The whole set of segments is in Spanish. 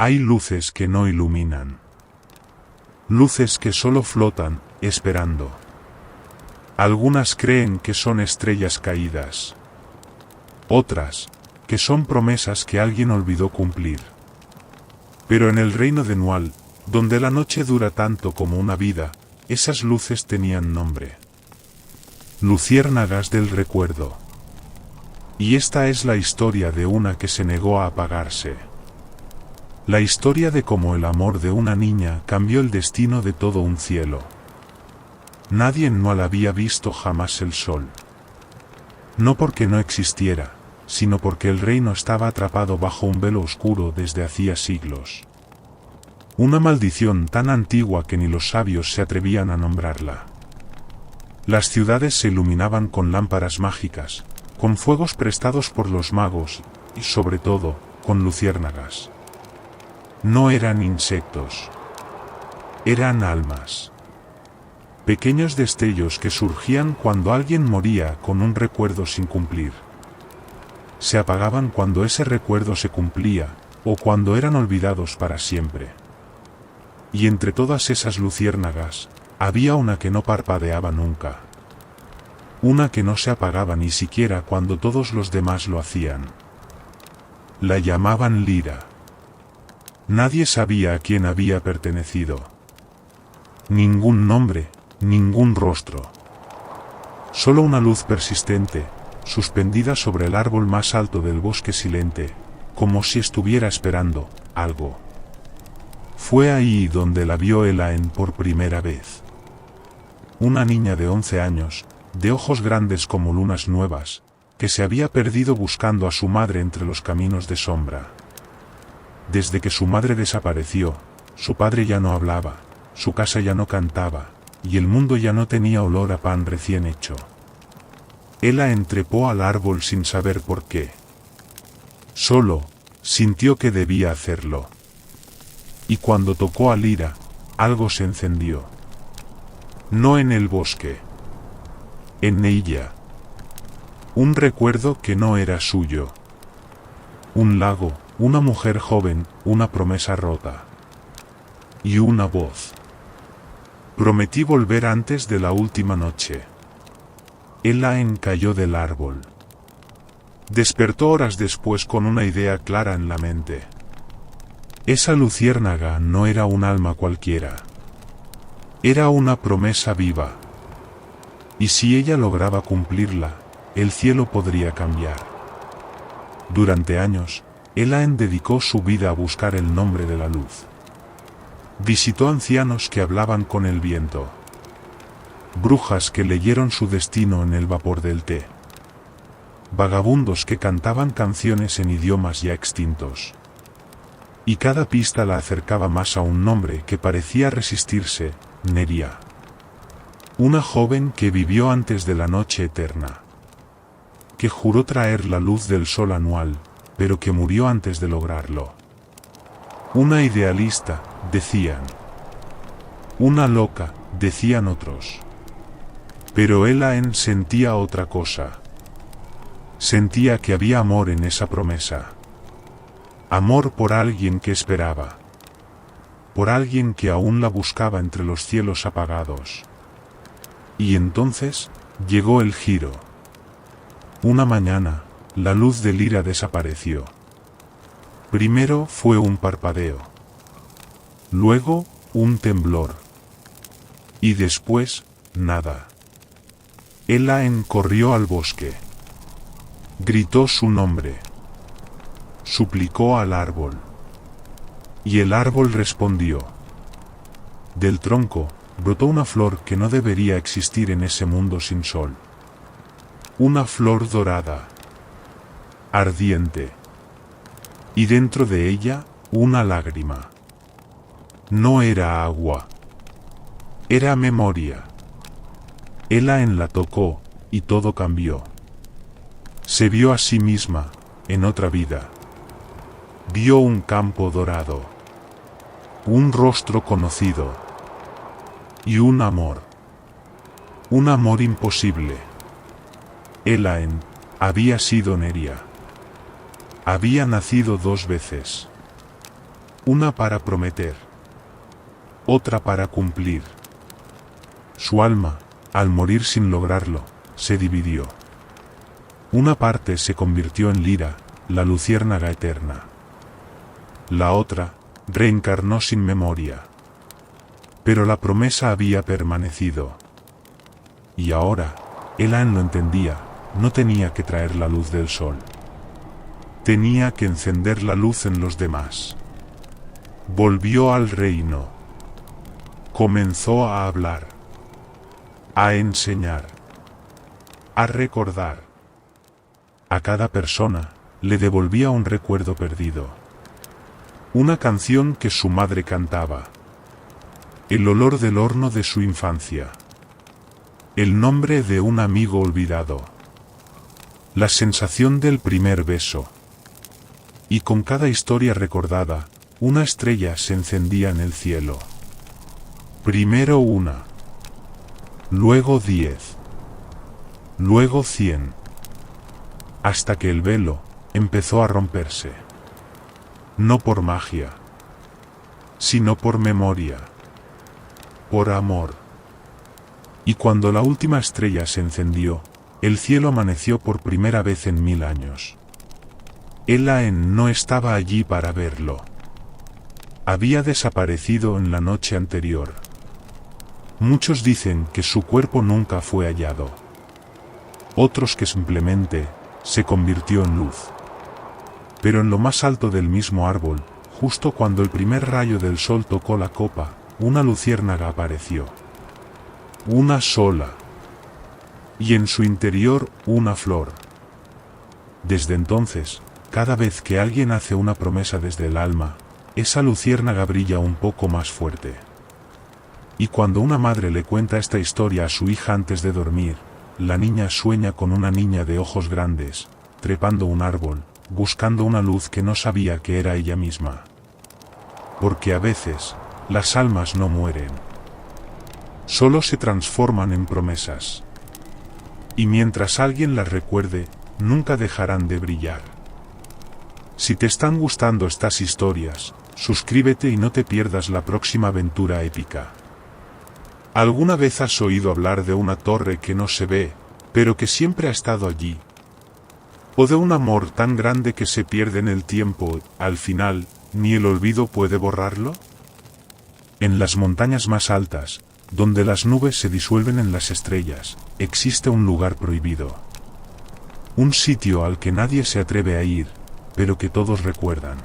Hay luces que no iluminan. Luces que solo flotan, esperando. Algunas creen que son estrellas caídas. Otras, que son promesas que alguien olvidó cumplir. Pero en el reino de Nual, donde la noche dura tanto como una vida, esas luces tenían nombre. Luciérnagas del recuerdo. Y esta es la historia de una que se negó a apagarse. La historia de cómo el amor de una niña cambió el destino de todo un cielo. Nadie en Nual había visto jamás el sol. No porque no existiera, sino porque el reino estaba atrapado bajo un velo oscuro desde hacía siglos. Una maldición tan antigua que ni los sabios se atrevían a nombrarla. Las ciudades se iluminaban con lámparas mágicas, con fuegos prestados por los magos, y sobre todo, con luciérnagas. No eran insectos. Eran almas. Pequeños destellos que surgían cuando alguien moría con un recuerdo sin cumplir. Se apagaban cuando ese recuerdo se cumplía, o cuando eran olvidados para siempre. Y entre todas esas luciérnagas, había una que no parpadeaba nunca. Una que no se apagaba ni siquiera cuando todos los demás lo hacían. La llamaban Lira. Nadie sabía a quién había pertenecido. Ningún nombre, ningún rostro. Solo una luz persistente, suspendida sobre el árbol más alto del bosque silente, como si estuviera esperando algo. Fue ahí donde la vio Elaine por primera vez. Una niña de 11 años, de ojos grandes como lunas nuevas, que se había perdido buscando a su madre entre los caminos de sombra. Desde que su madre desapareció, su padre ya no hablaba, su casa ya no cantaba, y el mundo ya no tenía olor a pan recién hecho. Elaine trepó al árbol sin saber por qué. Solo, sintió que debía hacerlo. Y cuando tocó a Lira, algo se encendió. No en el bosque. En ella. Un recuerdo que no era suyo. Un lago, una mujer joven, una promesa rota. Y una voz. Prometí volver antes de la última noche. Elaine cayó del árbol. Despertó horas después con una idea clara en la mente. Esa luciérnaga no era un alma cualquiera. Era una promesa viva. Y si ella lograba cumplirla, el cielo podría cambiar. Durante años, Elaine dedicó su vida a buscar el nombre de la luz. Visitó ancianos que hablaban con el viento. Brujas que leyeron su destino en el vapor del té. Vagabundos que cantaban canciones en idiomas ya extintos. Y cada pista la acercaba más a un nombre que parecía resistirse, Neria. Una joven que vivió antes de la noche eterna. Que juró traer la luz del sol anual, pero que murió antes de lograrlo. Una idealista, decían. Una loca, decían otros. Pero Elaine sentía otra cosa. Sentía que había amor en esa promesa. Amor por alguien que esperaba. Por alguien que aún la buscaba entre los cielos apagados. Y entonces, llegó el giro. Una mañana, la luz de Lira desapareció. Primero fue un parpadeo. Luego, un temblor. Y después, nada. Elaine corrió al bosque. Gritó su nombre. Suplicó al árbol. Y el árbol respondió. Del tronco, brotó una flor que no debería existir en ese mundo sin sol. Una flor dorada. Ardiente. Y dentro de ella, una lágrima. No era agua. Era memoria. Elaine la tocó, y todo cambió. Se vio a sí misma, en otra vida. Vio un campo dorado. Un rostro conocido. Y un amor. Un amor imposible. Elaine había sido Neria. Había nacido 2 veces. Una para prometer, otra para cumplir. Su alma, al morir sin lograrlo, se dividió. Una parte se convirtió en Lyra, la luciérnaga eterna. La otra, reencarnó sin memoria. Pero la promesa había permanecido. Y ahora, Elan lo entendía, no tenía que traer la luz del sol. Tenía que encender la luz en los demás. Volvió al reino. Comenzó a hablar. A enseñar. A recordar. A cada persona, le devolvía un recuerdo perdido. Una canción que su madre cantaba. El olor del horno de su infancia. El nombre de un amigo olvidado. La sensación del primer beso. Y con cada historia recordada, una estrella se encendía en el cielo. Primero una. Luego 10. Luego 100. Hasta que el velo empezó a romperse. No por magia, sino por memoria. Por amor. Y cuando la última estrella se encendió, el cielo amaneció por primera vez en 1000 años. Elaine no estaba allí para verlo. Había desaparecido en la noche anterior. Muchos dicen que su cuerpo nunca fue hallado. Otros que simplemente se convirtió en luz. Pero en lo más alto del mismo árbol, justo cuando el primer rayo del sol tocó la copa, una luciérnaga apareció. Una sola. Y en su interior, una flor. Desde entonces, cada vez que alguien hace una promesa desde el alma, esa luciérnaga brilla un poco más fuerte. Y cuando una madre le cuenta esta historia a su hija antes de dormir, la niña sueña con una niña de ojos grandes, trepando un árbol, buscando una luz que no sabía que era ella misma. Porque a veces, las almas no mueren. Solo se transforman en promesas. Y mientras alguien las recuerde, nunca dejarán de brillar. Si te están gustando estas historias, suscríbete y no te pierdas la próxima aventura épica. ¿Alguna vez has oído hablar de una torre que no se ve, pero que siempre ha estado allí? ¿O de un amor tan grande que se pierde en el tiempo, al final, ni el olvido puede borrarlo? En las montañas más altas, donde las nubes se disuelven en las estrellas, existe un lugar prohibido. Un sitio al que nadie se atreve a ir, pero que todos recuerdan.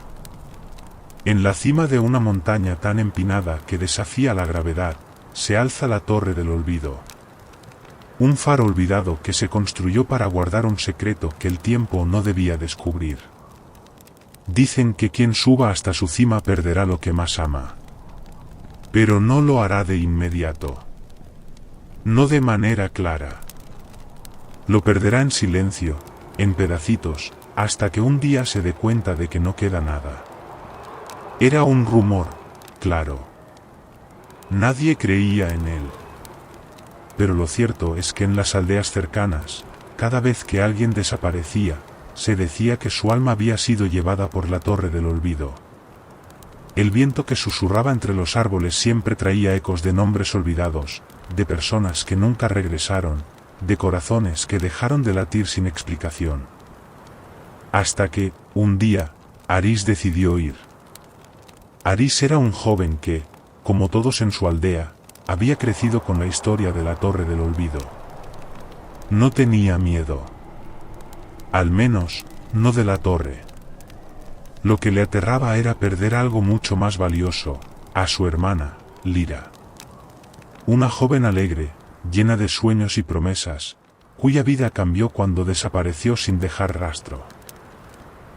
En la cima de una montaña tan empinada que desafía la gravedad, se alza la Torre del Olvido. Un faro olvidado que se construyó para guardar un secreto que el tiempo no debía descubrir. Dicen que quien suba hasta su cima perderá lo que más ama. Pero no lo hará de inmediato. No de manera clara. Lo perderá en silencio, en pedacitos, hasta que un día se dé cuenta de que no queda nada. Era un rumor, claro. Nadie creía en él. Pero lo cierto es que en las aldeas cercanas, cada vez que alguien desaparecía, se decía que su alma había sido llevada por la Torre del Olvido. El viento que susurraba entre los árboles siempre traía ecos de nombres olvidados, de personas que nunca regresaron, de corazones que dejaron de latir sin explicación. Hasta que, un día, Aris decidió ir. Aris era un joven que, como todos en su aldea, había crecido con la historia de la Torre del Olvido. No tenía miedo. Al menos, no de la torre. Lo que le aterraba era perder algo mucho más valioso, a su hermana, Lyra. Una joven alegre, llena de sueños y promesas, cuya vida cambió cuando desapareció sin dejar rastro.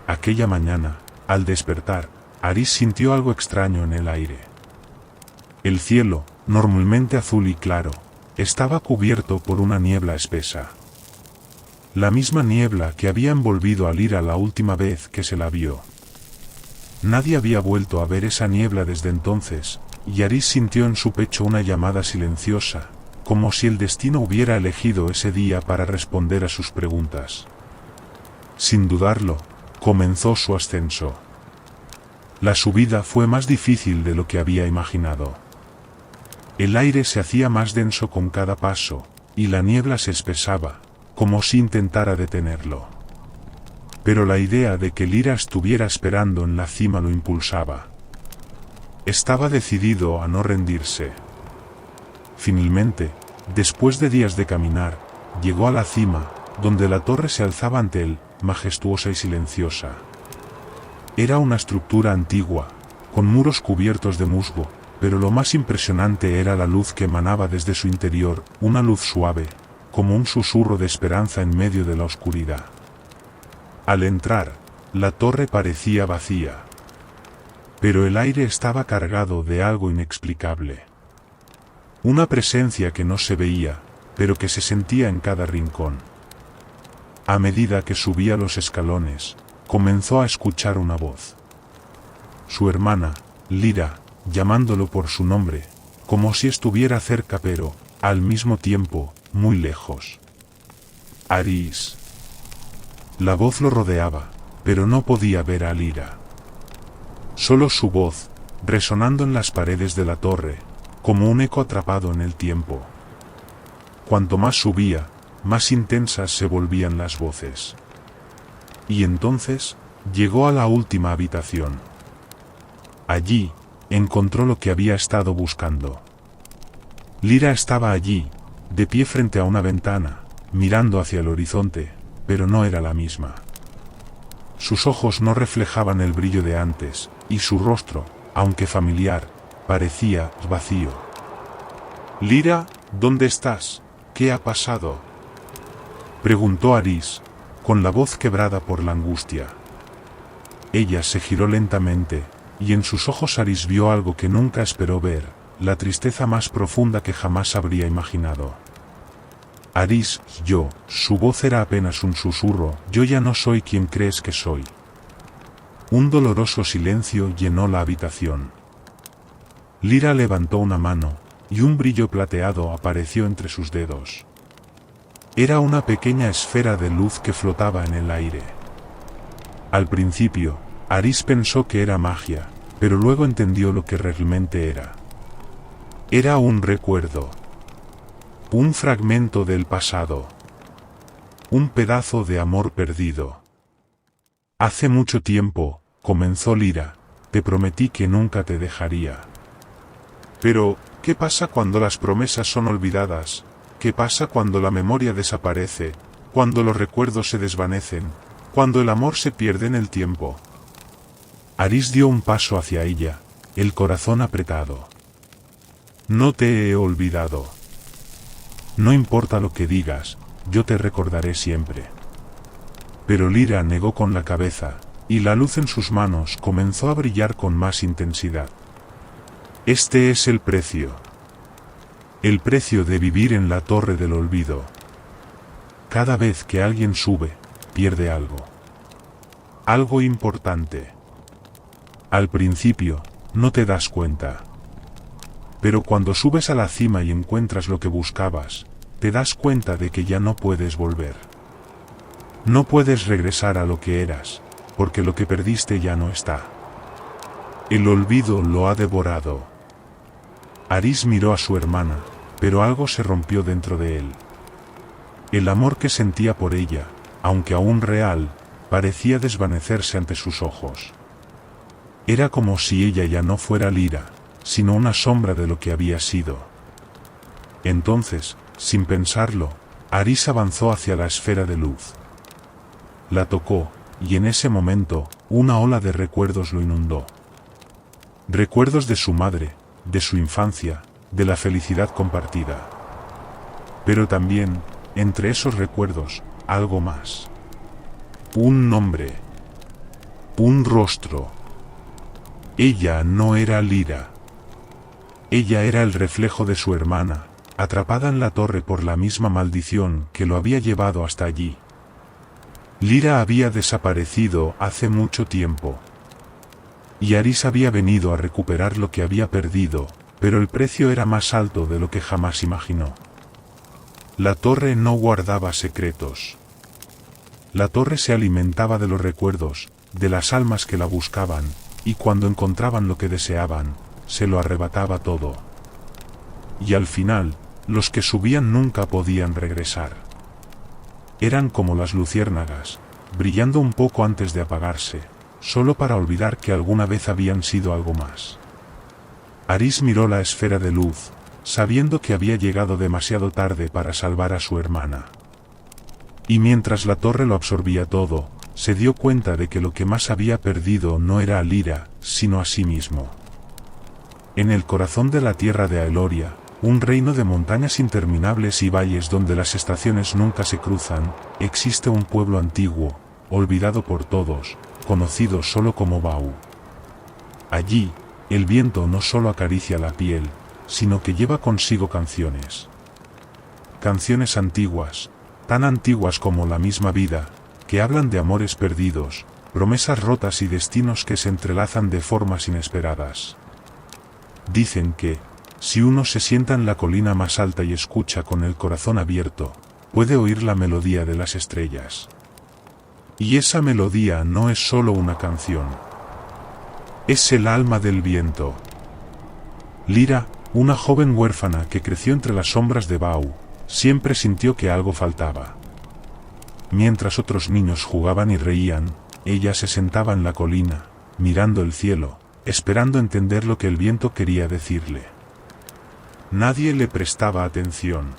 Aquella mañana, al despertar, Aris sintió algo extraño en el aire. El cielo, normalmente azul y claro, estaba cubierto por una niebla espesa. La misma niebla que había envolvido a Lyra la última vez que se la vio. Nadie había vuelto a ver esa niebla desde entonces, y Aris sintió en su pecho una llamada silenciosa, como si el destino hubiera elegido ese día para responder a sus preguntas. Sin dudarlo, comenzó su ascenso. La subida fue más difícil de lo que había imaginado. El aire se hacía más denso con cada paso, y la niebla se espesaba, como si intentara detenerlo. Pero la idea de que Lyra estuviera esperando en la cima lo impulsaba. Estaba decidido a no rendirse. Finalmente, después de días de caminar, llegó a la cima, donde la torre se alzaba ante él, majestuosa y silenciosa. Era una estructura antigua, con muros cubiertos de musgo, pero lo más impresionante era la luz que emanaba desde su interior, una luz suave, como un susurro de esperanza en medio de la oscuridad. Al entrar, la torre parecía vacía. Pero el aire estaba cargado de algo inexplicable. Una presencia que no se veía, pero que se sentía en cada rincón. A medida que subía los escalones, comenzó a escuchar una voz. Su hermana, Lyra, llamándolo por su nombre, como si estuviera cerca pero, al mismo tiempo, muy lejos. Aris. La voz lo rodeaba, pero no podía ver a Lyra. Solo su voz, resonando en las paredes de la torre, como un eco atrapado en el tiempo. Cuanto más subía, más intensas se volvían las voces. Y entonces, llegó a la última habitación. Allí, encontró lo que había estado buscando. Lyra estaba allí, de pie frente a una ventana, mirando hacia el horizonte, pero no era la misma. Sus ojos no reflejaban el brillo de antes, y su rostro, aunque familiar, parecía vacío. «Lyra, ¿dónde estás? ¿Qué ha pasado?», preguntó Aris, con la voz quebrada por la angustia. Ella se giró lentamente, y en sus ojos Aris vio algo que nunca esperó ver, la tristeza más profunda que jamás habría imaginado. Aris, su voz era apenas un susurro, yo ya no soy quien crees que soy. Un doloroso silencio llenó la habitación. Lyra levantó una mano, y un brillo plateado apareció entre sus dedos. Era una pequeña esfera de luz que flotaba en el aire. Al principio, Aris pensó que era magia, pero luego entendió lo que realmente era. Era un recuerdo. Un fragmento del pasado. Un pedazo de amor perdido. Hace mucho tiempo, comenzó Lyra, te prometí que nunca te dejaría. Pero, ¿qué pasa cuando las promesas son olvidadas? ¿Qué pasa cuando la memoria desaparece? Cuando los recuerdos se desvanecen? Cuando el amor se pierde en el tiempo. Aris dio un paso hacia ella, el corazón apretado. No te he olvidado. No importa lo que digas, yo te recordaré siempre. Pero Lyra negó con la cabeza, y la luz en sus manos comenzó a brillar con más intensidad. Este es el precio. El precio de vivir en la torre del olvido. Cada vez que alguien sube, pierde algo. Algo importante. Al principio, no te das cuenta. Pero cuando subes a la cima y encuentras lo que buscabas, te das cuenta de que ya no puedes volver. No puedes regresar a lo que eras, porque lo que perdiste ya no está. El olvido lo ha devorado. Aris miró a su hermana, pero algo se rompió dentro de él. El amor que sentía por ella, aunque aún real, parecía desvanecerse ante sus ojos. Era como si ella ya no fuera Lyra, sino una sombra de lo que había sido. Entonces, sin pensarlo, Aris avanzó hacia la esfera de luz. La tocó, y en ese momento, una ola de recuerdos lo inundó. Recuerdos de su madre, de su infancia, de la felicidad compartida. Pero también, entre esos recuerdos, algo más. Un nombre. Un rostro. Ella no era Lyra. Ella era el reflejo de su hermana, atrapada en la torre por la misma maldición que lo había llevado hasta allí. Lyra había desaparecido hace mucho tiempo. Y Aris había venido a recuperar lo que había perdido, pero el precio era más alto de lo que jamás imaginó. La torre no guardaba secretos. La torre se alimentaba de los recuerdos, de las almas que la buscaban, y cuando encontraban lo que deseaban, se lo arrebataba todo. Y al final, los que subían nunca podían regresar. Eran como las luciérnagas, brillando un poco antes de apagarse, solo para olvidar que alguna vez habían sido algo más. Aris miró la esfera de luz, sabiendo que había llegado demasiado tarde para salvar a su hermana. Y mientras la torre lo absorbía todo, se dio cuenta de que lo que más había perdido no era a Lyra, sino a sí mismo. En el corazón de la tierra de Aeloria, un reino de montañas interminables y valles donde las estaciones nunca se cruzan, existe un pueblo antiguo, olvidado por todos, conocido solo como Vau. Allí, el viento no solo acaricia la piel, sino que lleva consigo canciones. Canciones antiguas, tan antiguas como la misma vida, que hablan de amores perdidos, promesas rotas y destinos que se entrelazan de formas inesperadas. Dicen que, si uno se sienta en la colina más alta y escucha con el corazón abierto, puede oír la melodía de las estrellas. Y esa melodía no es solo una canción. Es el alma del viento. Lyra, una joven huérfana que creció entre las sombras de Vau, siempre sintió que algo faltaba. Mientras otros niños jugaban y reían, ella se sentaba en la colina, mirando el cielo, esperando entender lo que el viento quería decirle. Nadie le prestaba atención.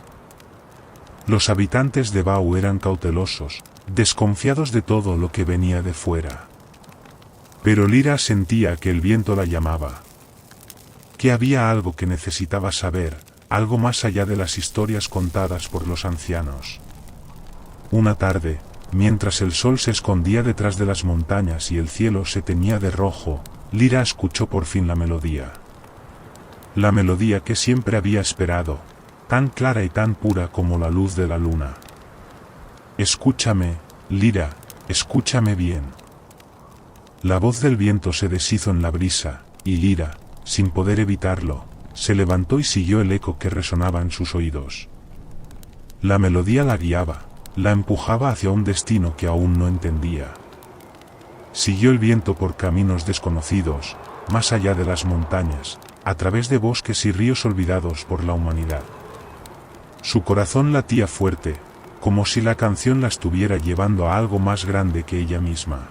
Los habitantes de Vau eran cautelosos, desconfiados de todo lo que venía de fuera. Pero Lyra sentía que el viento la llamaba. Que había algo que necesitaba saber, algo más allá de las historias contadas por los ancianos. Una tarde, mientras el sol se escondía detrás de las montañas y el cielo se teñía de rojo, Lyra escuchó por fin la melodía. La melodía que siempre había esperado, tan clara y tan pura como la luz de la luna. Escúchame, Lyra, escúchame bien. La voz del viento se deshizo en la brisa, y Lyra, sin poder evitarlo, se levantó y siguió el eco que resonaba en sus oídos. La melodía la guiaba, la empujaba hacia un destino que aún no entendía. Siguió el viento por caminos desconocidos, más allá de las montañas, a través de bosques y ríos olvidados por la humanidad. Su corazón latía fuerte, como si la canción la estuviera llevando a algo más grande que ella misma.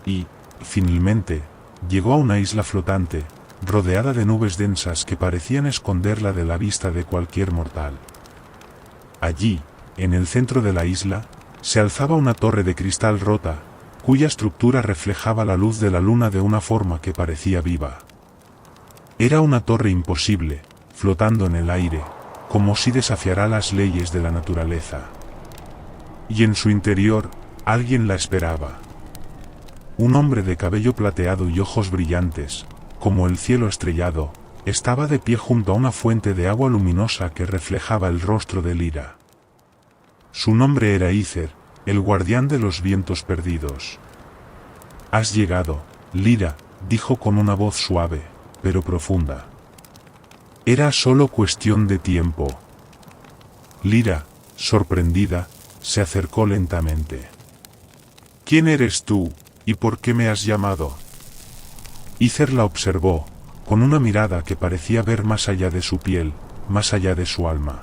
Y, finalmente, llegó a una isla flotante, rodeada de nubes densas que parecían esconderla de la vista de cualquier mortal. Allí, en el centro de la isla, se alzaba una torre de cristal rota, cuya estructura reflejaba la luz de la luna de una forma que parecía viva. Era una torre imposible, flotando en el aire, como si desafiara las leyes de la naturaleza. Y en su interior, alguien la esperaba. Un hombre de cabello plateado y ojos brillantes, como el cielo estrellado, estaba de pie junto a una fuente de agua luminosa que reflejaba el rostro de Lyra. Su nombre era Ither, el guardián de los vientos perdidos. «Has llegado, Lyra», dijo con una voz suave, pero profunda. Era solo cuestión de tiempo. Lyra, sorprendida, se acercó lentamente. «¿Quién eres tú, y por qué me has llamado?» Ither la observó, con una mirada que parecía ver más allá de su piel, más allá de su alma.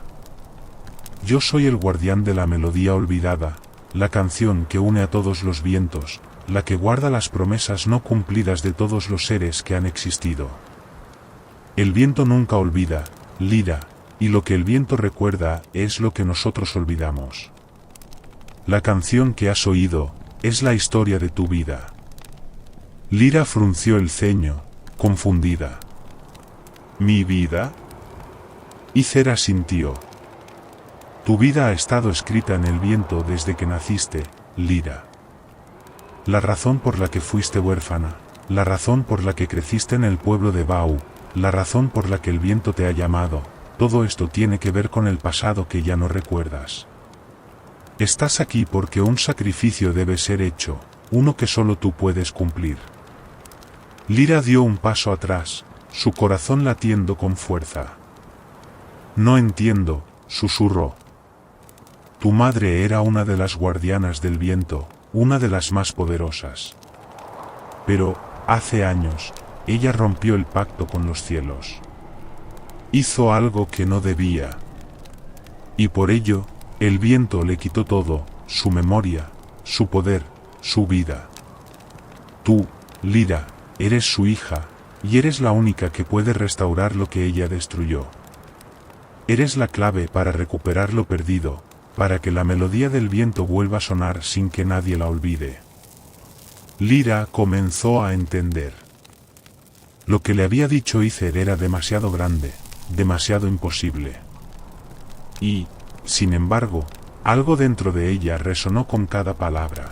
«Yo soy el guardián de la melodía olvidada, la canción que une a todos los vientos, la que guarda las promesas no cumplidas de todos los seres que han existido. El viento nunca olvida, Lyra, y lo que el viento recuerda es lo que nosotros olvidamos. La canción que has oído es la historia de tu vida». Lyra frunció el ceño, confundida. «¿Mi vida?» Ither asintió. «Tu vida ha estado escrita en el viento desde que naciste, Lyra. La razón por la que fuiste huérfana, la razón por la que creciste en el pueblo de Vau, la razón por la que el viento te ha llamado, todo esto tiene que ver con el pasado que ya no recuerdas. Estás aquí porque un sacrificio debe ser hecho, uno que solo tú puedes cumplir». Lyra dio un paso atrás, su corazón latiendo con fuerza. «No entiendo», susurró. «Tu madre era una de las guardianas del viento, una de las más poderosas. Pero, Hace años, ella rompió el pacto con los cielos. Hizo algo que no debía. Y por ello, el viento le quitó todo, su memoria, su poder, su vida. Tú, Lyra, eres su hija, y eres la única que puede restaurar lo que ella destruyó. Eres la clave para recuperar lo perdido, para que la melodía del viento vuelva a sonar sin que nadie la olvide. Lyra comenzó a entender. Lo que le había dicho Ícer era demasiado grande, demasiado imposible. Y, sin embargo, algo dentro de ella resonó con cada palabra.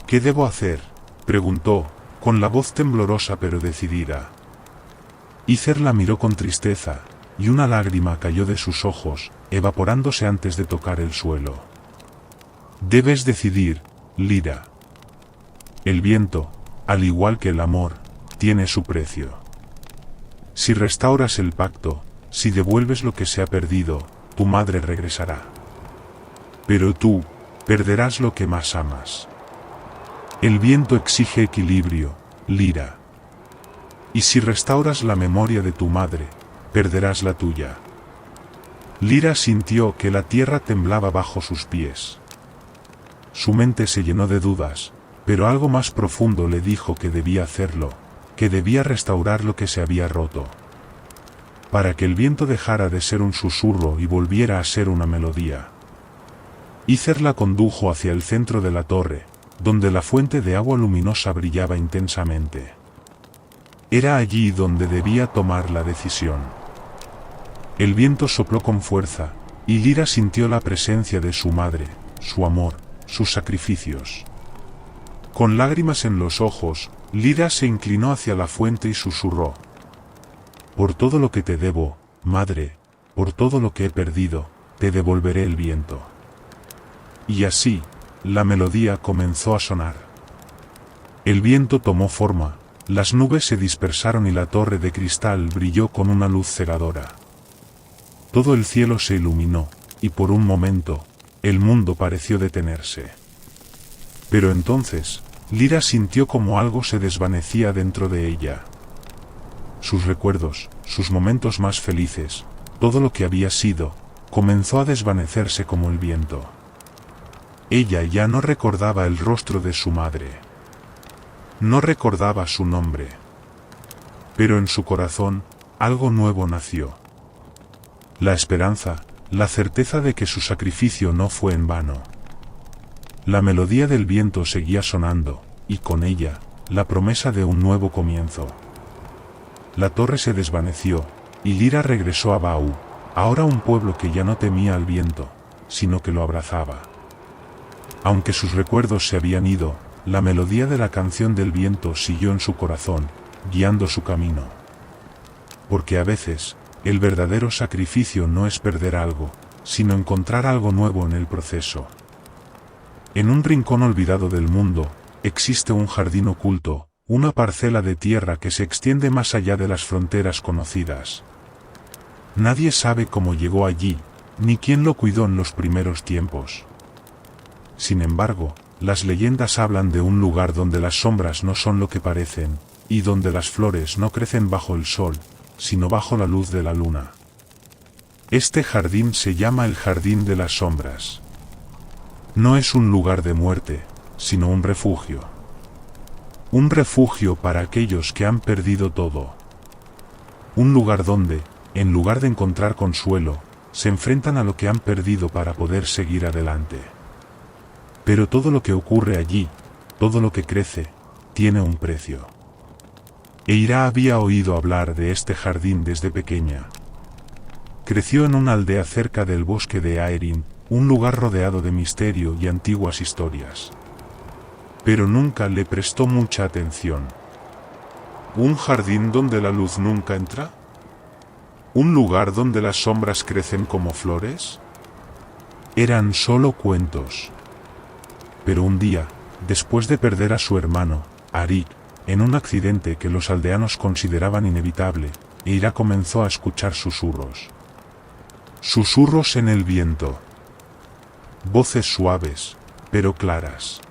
¿Qué debo hacer?, preguntó, con la voz temblorosa pero decidida. Ícer la miró con tristeza, y una lágrima cayó de sus ojos, evaporándose antes de tocar el suelo. Debes decidir, Lyra. El viento, al igual que el amor, tiene su precio. Si restauras el pacto, si devuelves lo que se ha perdido, tu madre regresará. Pero tú, perderás lo que más amas. El viento exige equilibrio, Lyra. Y si restauras la memoria de tu madre, perderás la tuya. Lyra sintió que la tierra temblaba bajo sus pies. Su mente se llenó de dudas, pero algo más profundo le dijo que debía hacerlo, que debía restaurar lo que se había roto. Para que el viento dejara de ser un susurro y volviera a ser una melodía. Ícer la condujo hacia el centro de la torre, donde la fuente de agua luminosa brillaba intensamente. Era allí donde debía tomar la decisión. El viento sopló con fuerza, y Lyra sintió la presencia de su madre, su amor, sus sacrificios. Con lágrimas en los ojos, Lyra se inclinó hacia la fuente y susurró: «Por todo lo que te debo, madre, por todo lo que he perdido, te devolveré el viento». Y así, la melodía comenzó a sonar. El viento tomó forma, las nubes se dispersaron y la torre de cristal brilló con una luz cegadora. Todo el cielo se iluminó, y por un momento, el mundo pareció detenerse. Pero entonces, Lyra sintió como algo se desvanecía dentro de ella. Sus recuerdos, sus momentos más felices, todo lo que había sido, comenzó a desvanecerse como el viento. Ella ya no recordaba el rostro de su madre. No recordaba su nombre. Pero en su corazón, algo nuevo nació. La esperanza, la certeza de que su sacrificio no fue en vano. La melodía del viento seguía sonando, y con ella, la promesa de un nuevo comienzo. La torre se desvaneció, y Lyra regresó a Bau, ahora un pueblo que ya no temía al viento, sino que lo abrazaba. Aunque sus recuerdos se habían ido, la melodía de la canción del viento siguió en su corazón, guiando su camino. Porque a veces, el verdadero sacrificio no es perder algo, sino encontrar algo nuevo en el proceso. En un rincón olvidado del mundo, existe un jardín oculto, una parcela de tierra que se extiende más allá de las fronteras conocidas. Nadie sabe cómo llegó allí, ni quién lo cuidó en los primeros tiempos. Sin embargo, las leyendas hablan de un lugar donde las sombras no son lo que parecen, y donde las flores no crecen bajo el sol, sino bajo la luz de la luna. Este jardín se llama el Jardín de las Sombras. No es un lugar de muerte, sino un refugio. Un refugio para aquellos que han perdido todo. Un lugar donde, en lugar de encontrar consuelo, se enfrentan a lo que han perdido para poder seguir adelante. Pero todo lo que ocurre allí, todo lo que crece, tiene un precio. Eira había oído hablar de este jardín desde pequeña. Creció en una aldea cerca del bosque de Aerin, un lugar rodeado de misterio y antiguas historias. Pero nunca le prestó mucha atención. ¿Un jardín donde la luz nunca entra? ¿Un lugar donde las sombras crecen como flores? Eran solo cuentos. Pero un día, después de perder a su hermano, Arik, en un accidente que los aldeanos consideraban inevitable, Eira comenzó a escuchar susurros. Susurros en el viento. Voces suaves, pero claras.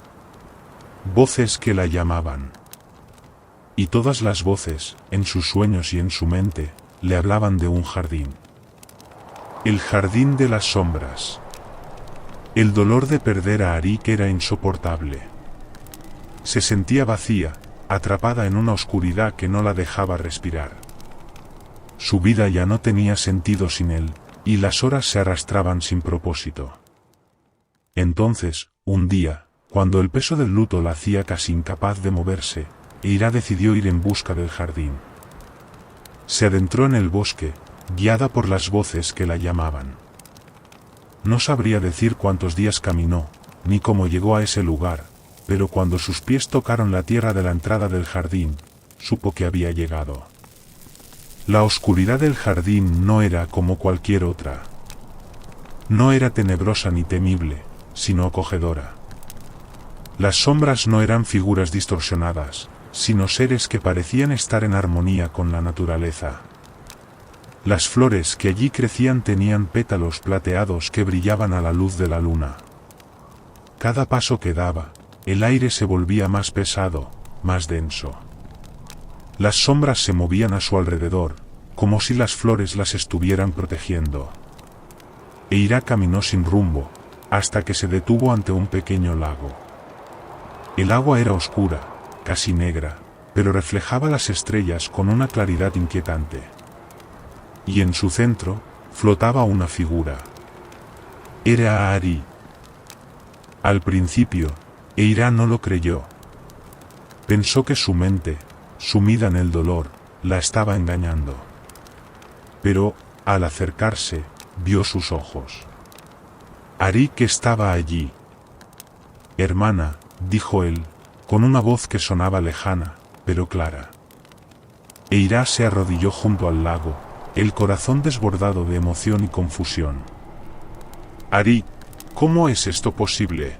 Voces que la llamaban. Y todas las voces, en sus sueños y en su mente, le hablaban de un jardín. El jardín de las sombras. El dolor de perder a Arik era insoportable. Se sentía vacía, atrapada en una oscuridad que no la dejaba respirar. Su vida ya no tenía sentido sin él, y las horas se arrastraban sin propósito. Entonces, un día, cuando el peso del luto la hacía casi incapaz de moverse, Eira decidió ir en busca del jardín. Se adentró en el bosque, guiada por las voces que la llamaban. No sabría decir cuántos días caminó, ni cómo llegó a ese lugar, pero cuando sus pies tocaron la tierra de la entrada del jardín, supo que había llegado. La oscuridad del jardín no era como cualquier otra. No era tenebrosa ni temible, sino acogedora. Las sombras no eran figuras distorsionadas, sino seres que parecían estar en armonía con la naturaleza. Las flores que allí crecían tenían pétalos plateados que brillaban a la luz de la luna. Cada paso que daba, el aire se volvía más pesado, más denso. Las sombras se movían a su alrededor, como si las flores las estuvieran protegiendo. Eira caminó sin rumbo, hasta que se detuvo ante un pequeño lago. El agua era oscura, casi negra, pero reflejaba las estrellas con una claridad inquietante. Y en su centro, flotaba una figura. Era Arik. Al principio, Eira no lo creyó. Pensó que su mente, sumida en el dolor, la estaba engañando. Pero, al acercarse, vio sus ojos. Arik estaba allí. Hermana, dijo él, con una voz que sonaba lejana, pero clara. Eira se arrodilló junto al lago, el corazón desbordado de emoción y confusión. Arik, ¿cómo es esto posible?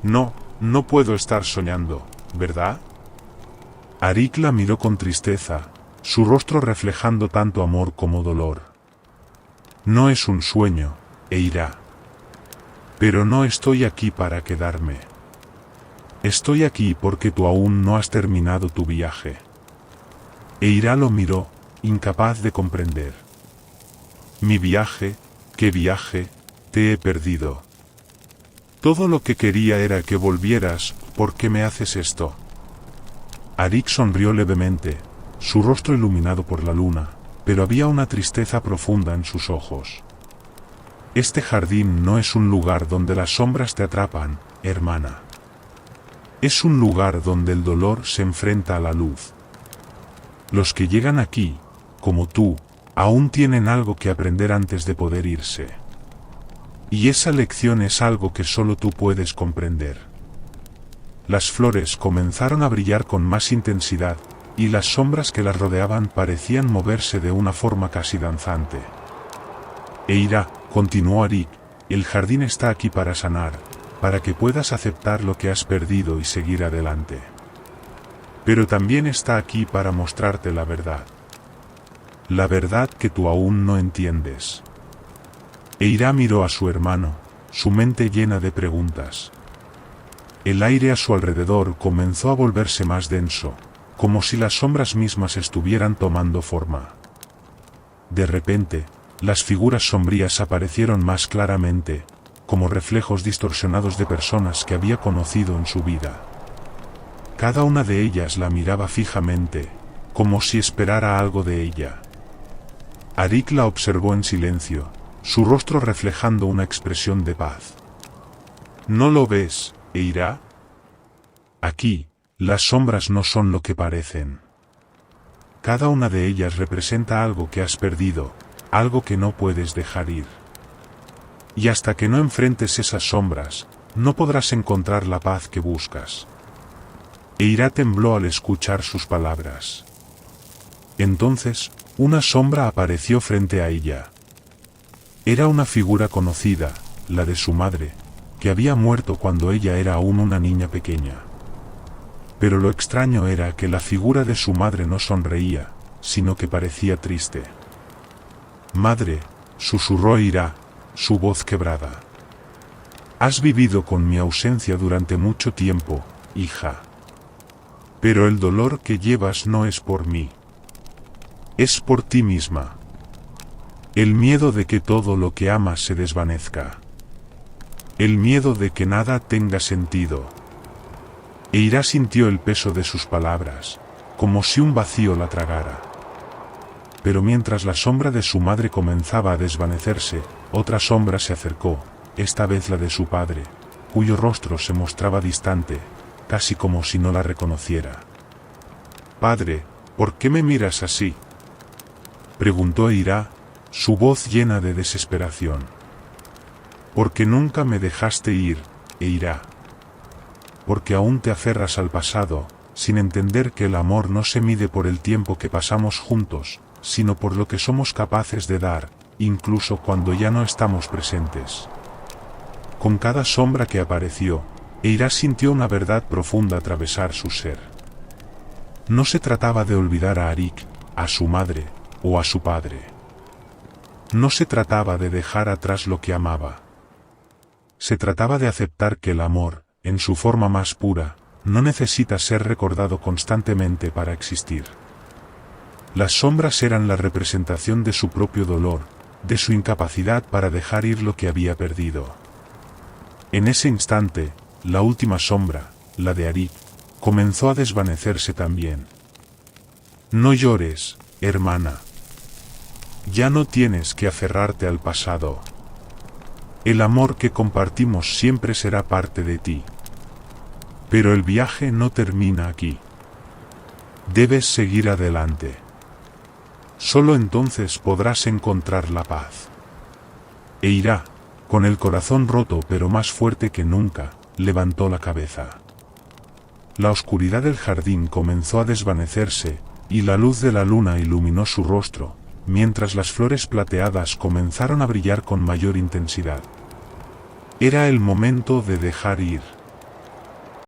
No puedo estar soñando, ¿verdad? Arik la miró con tristeza, su rostro reflejando tanto amor como dolor. No es un sueño, Eira. Pero no estoy aquí para quedarme. Estoy aquí porque tú aún no has terminado tu viaje. Eira lo miró, incapaz de comprender. Mi viaje, ¿qué viaje? Te he perdido. Todo lo que quería era que volvieras, ¿por qué me haces esto? Arik sonrió levemente, su rostro iluminado por la luna, pero había una tristeza profunda en sus ojos. Este jardín no es un lugar donde las sombras te atrapan, hermana. Es un lugar donde el dolor se enfrenta a la luz. Los que llegan aquí, como tú, aún tienen algo que aprender antes de poder irse. Y esa lección es algo que solo tú puedes comprender. Las flores comenzaron a brillar con más intensidad, y las sombras que las rodeaban parecían moverse de una forma casi danzante. Eira, continuó Arik, el jardín está aquí para sanar, para que puedas aceptar lo que has perdido y seguir adelante. Pero también está aquí para mostrarte la verdad. La verdad que tú aún no entiendes. Eira miró a su hermano, su mente llena de preguntas. El aire a su alrededor comenzó a volverse más denso, como si las sombras mismas estuvieran tomando forma. De repente, las figuras sombrías aparecieron más claramente, como reflejos distorsionados de personas que había conocido en su vida. Cada una de ellas la miraba fijamente, como si esperara algo de ella. Arik la observó en silencio, su rostro reflejando una expresión de paz. ¿No lo ves, Eira? Aquí, las sombras no son lo que parecen. Cada una de ellas representa algo que has perdido, algo que no puedes dejar ir. Y hasta que no enfrentes esas sombras, no podrás encontrar la paz que buscas. Eira tembló al escuchar sus palabras. Entonces, una sombra apareció frente a ella. Era una figura conocida, la de su madre, que había muerto cuando ella era aún una niña pequeña. Pero lo extraño era que la figura de su madre no sonreía, sino que parecía triste. Madre, susurró Eira, su voz quebrada. Has vivido con mi ausencia durante mucho tiempo, hija. Pero el dolor que llevas no es por mí. Es por ti misma. El miedo de que todo lo que amas se desvanezca. El miedo de que nada tenga sentido. Eira sintió el peso de sus palabras, como si un vacío la tragara. Pero mientras la sombra de su madre comenzaba a desvanecerse, otra sombra se acercó, esta vez la de su padre, cuyo rostro se mostraba distante, casi como si no la reconociera. «Padre, ¿por qué me miras así?», preguntó Eira, su voz llena de desesperación. «Porque nunca me dejaste ir, Eira. Porque aún te aferras al pasado, sin entender que el amor no se mide por el tiempo que pasamos juntos, sino por lo que somos capaces de dar, incluso cuando ya no estamos presentes». Con cada sombra que apareció, Eira sintió una verdad profunda atravesar su ser. No se trataba de olvidar a Arik, a su madre, o a su padre. No se trataba de dejar atrás lo que amaba. Se trataba de aceptar que el amor, en su forma más pura, no necesita ser recordado constantemente para existir. Las sombras eran la representación de su propio dolor, de su incapacidad para dejar ir lo que había perdido. En ese instante, la última sombra, la de Arik, comenzó a desvanecerse también. «No llores, hermana. Ya no tienes que aferrarte al pasado. El amor que compartimos siempre será parte de ti. Pero el viaje no termina aquí. Debes seguir adelante. Solo entonces podrás encontrar la paz». Eira, con el corazón roto pero más fuerte que nunca, levantó la cabeza. La oscuridad del jardín comenzó a desvanecerse, y la luz de la luna iluminó su rostro, mientras las flores plateadas comenzaron a brillar con mayor intensidad. Era el momento de dejar ir.